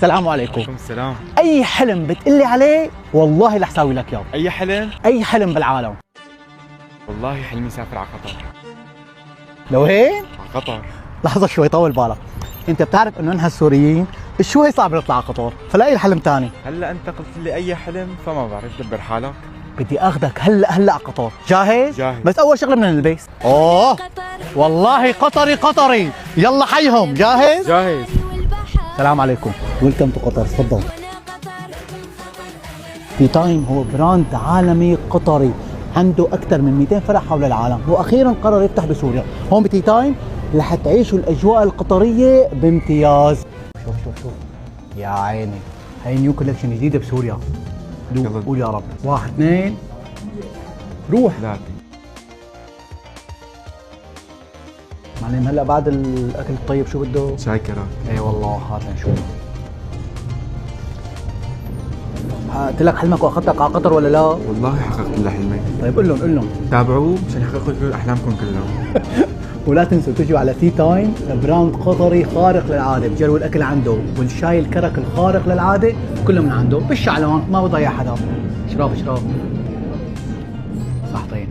السلام عليكم. وعليكم السلام. اي حلم بتقلي عليه والله رح اسوي لك اياه. اي حلم؟ اي حلم بالعالم. والله حلمي سافر على قطر. لوين؟ على قطر. لحظه شوي، طول بالك. انت بتعرف انه نحن السوريين شوي صعب نطلع على قطر، فلاقي الحلم ثاني. هلا انت قلت لي اي حلم فما بعرف، دبر حالك. بدي اخذك هلا على قطر. جاهز؟ جاهز. بس اول شغله بدنا نلبس. والله قطري. يلا حيهم. جاهز؟ جاهز. السلام عليكم. ويلكم تو قطر. تفضل. تي تايم هو براند عالمي قطري، عنده اكثر من 200 فرع حول العالم، واخيرا قرر يفتح بسوريا. هون بتي تايم رح تعيشوا الاجواء القطريه بامتياز. شوف يا عيني، هي نيو كولكشن جديده بسوريا. قول يا رب. 1 2 روح. 3. معلم هلا بعد الاكل الطيب شو بده؟ شاي كرك. اي والله هات نشوف. قلت لك حلمك واخذتك على قطر ولا لا؟ والله حققت لي حلمي. طيب قول لهم تابعوه مشان يحققوا كل احلامكم كلهم. ولا تنسوا تجوا على تي تايم، براند قطري خارق للعاده، بجربوا الاكل عنده والشاي الكرك الخارق للعاده كله من عنده بالشعلان، ما بضيع حدا. شراف صحتين.